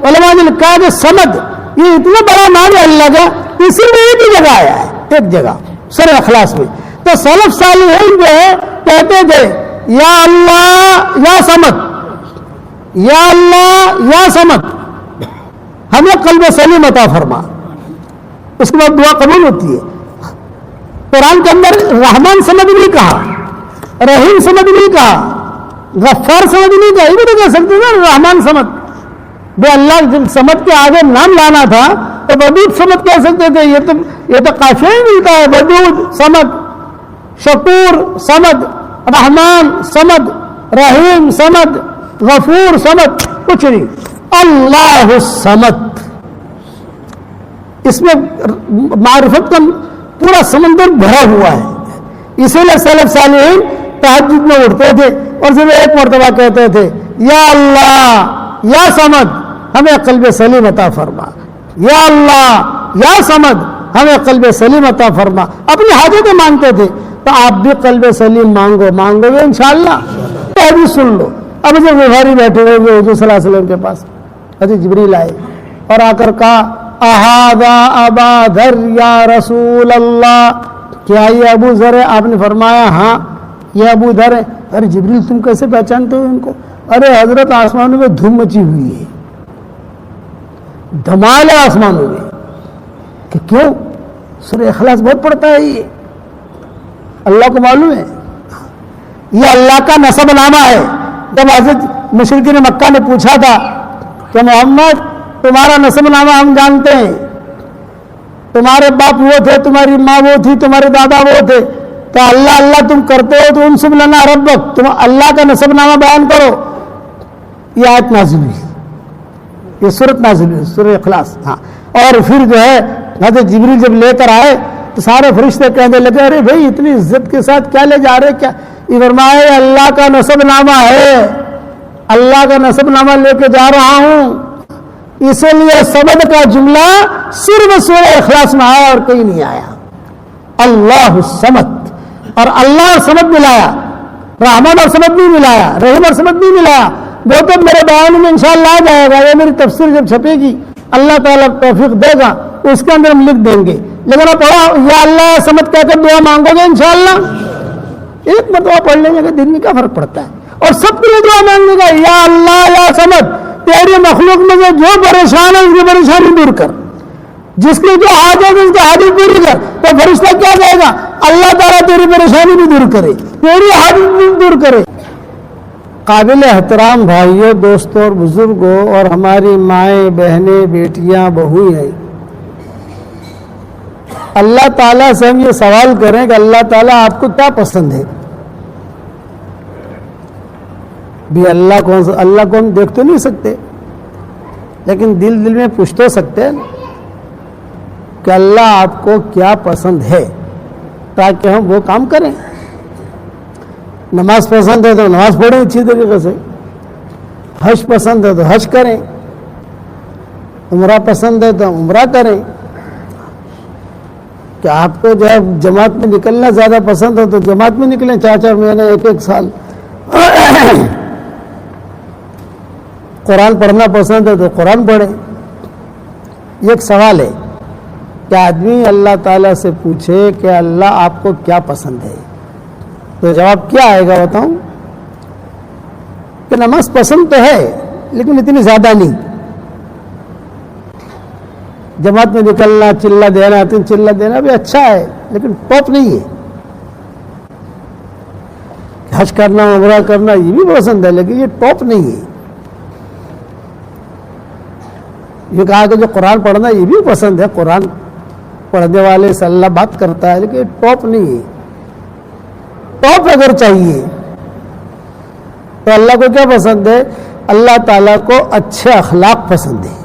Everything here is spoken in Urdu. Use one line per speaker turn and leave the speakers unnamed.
علماء نے لکھا ہے کہ سمد یہ اتنا بڑا نام ہے اللہ کا، اسی میں ایک ہی جگہ آیا ہے، ایک جگہ سورہ اخلاص میں. تو سلف صالحین جو ہے کہتے تھے یا اللہ یا سمد، یا اللہ یا سمد، ہمیں قلب سلیم عطا فرما. اس کے بعد دعا قبول ہوتی ہے. قرآن کے اندر رحمان سمد نہیں کہا، رحیم سمد نہیں کہا، غفار سمد نہیں کہا. یہ بھی تو کہہ سکتے نا رحمان سمد. بے اللہ جب سمد کے آگے نام لانا تھا تو ودود سمد کہہ سکتے تھے. یہ تو قافیہ ہی ملتا ہے. ودود سمد، شکور سمد، رحمان سمد، رحیم سمد، غفور سمد، کچھ نہیں. اللہ الصمد، اس میں معرفت کا پورا سمندر بھرا ہوا ہے. اسی لیے سلف صالحین تہجد میں اٹھتے تھے اور صرف ایک مرتبہ کہتے تھے یا اللہ یا سمد ہمیں قلب سلیم عطا فرما، یا اللہ یا سمد ہمیں قلب سلیم عطا فرما. اپنی حاجتیں مانگتے تھے. تو آپ بھی قلب سلیم مانگو گے انشاءاللہ. تو ابھی سن لو. اب جب غفاری بیٹھے ہوئے حضور صلی اللہ علیہ وسلم کے پاس حضرت جبریل آئے اور آ کر کہا اہذا ابا ذر یا رسول اللہ، کیا یہ ابو ذر ہے؟ آپ نے فرمایا ہاں یہ ابو ذر ہے. ارے جبریل تم کیسے پہچانتے ہو ان کو؟ ارے حضرت آسمانوں میں دھوم مچی ہوئی ہے، دھمال ہے آسمانوں میں. کہ کیوں؟ سورہ اخلاص بہت پڑھتا ہے یہ، اللہ کو معلوم ہے. یہ اللہ کا نسب نامہ ہے. جب حضرت مشرکین مکہ نے پوچھا تھا کہ محمد تمہارا نسب نامہ ہم جانتے ہیں، تمہارے باپ وہ تھے، تمہاری ماں وہ تھی، تمہارے دادا وہ تھے، تو اللہ اللہ تم کرتے ہو تو انسب لنا ربک، تم اللہ کا نسب نامہ بیان کرو. یہ آیت نازل ہوئی، یہ سورت نازل ہوئی، سورہ اخلاص. ہاں. اور پھر جو ہے حضرت جبریل جب لے کر آئے تو سارے فرشتے کہنے لگے ارے بھائی اتنی عزت کے ساتھ کیا لے جا رہے؟ کیا یہ فرمایا اللہ کا نسب نامہ ہے، اللہ کا نسب نامہ لے کے جا رہا ہوں. اسی لیے سمد کا جملہ صرف سورہ اخلاص میں آیا اور کہیں نہیں آیا. اللہ الصمد، اور اللہ اور سمد ملایا، رحمان اور سمد نہیں ملایا، رحیم اور سمد نہیں ملایا. وہ تو میرے بیان میں انشاءاللہ آ جائے گا. یہ میری تفسیر جب چھپے گی اللہ تعالیٰ توفیق دے گا اس کے اندر ہم لکھ دیں گے. لیکن آپ پڑھا یا اللہ سمد کہہ کر دعا مانگو گے انشاءاللہ. ایک مرتبہ پڑھ لیں گے دن میں کیا فرق پڑتا ہے. اور سب کے لیے دعا مانگنے کا یا اللہ یا سمد، تیری مخلوق میں سے جو پریشان ہے اس کی پریشانی دور کر، جس کی جو حاجت ہے اس کی حاجت پوری کر. تو فرشتہ کیا کہے گا؟ اللہ تعالیٰ تیری پریشانی بھی دور کرے، تیری حاجت بھی دور کرے. قابل احترام بھائیوں، دوستوں اور بزرگوں اور ہماری مائیں بہنیں بیٹیاں بہویں، اللہ تعالیٰ سے ہم یہ سوال کریں کہ اللہ تعالیٰ آپ کو کیا پسند ہے؟ بھی اللہ کو ہم دیکھ تو نہیں سکتے، لیکن دل میں پوچھ تو سکتے ہیں کہ اللہ آپ کو کیا پسند ہے، تاکہ ہم وہ کام کریں. نماز پسند ہے تو نماز پڑھیں اچھی طریقے سے، حج پسند ہے تو حج کریں، عمرہ پسند ہے تو عمرہ کریں. کہ آپ کو جو ہے جماعت میں نکلنا زیادہ پسند ہے تو جماعت میں نکلیں 4-4 مہینے 1-1 سال. قرآن پڑھنا پسند ہے تو قرآن پڑھیں. یہ ایک سوال ہے کہ آدمی اللہ تعالیٰ سے پوچھے کہ اللہ آپ کو کیا پسند ہے، تو جواب کیا آئے گا بتاؤں؟ کہ نماز پسند تو ہے لیکن اتنی زیادہ نہیں. جماعت میں نکلنا، چلہ دینا، چلہ دینا بھی اچھا ہے لیکن ٹاپ نہیں ہے. حج کرنا، عمرہ کرنا یہ بھی پسند ہے لیکن یہ ٹاپ نہیں ہے. یہ کہا کہ جو قرآن پڑھنا یہ بھی پسند ہے، قرآن پڑھنے والے سے اللہ بات کرتا ہے لیکن یہ ٹاپ نہیں ہے. ٹاپ اگر چاہیے تو اللہ کو کیا پسند ہے؟ اللہ تعالیٰ کو اچھے اخلاق پسند ہے.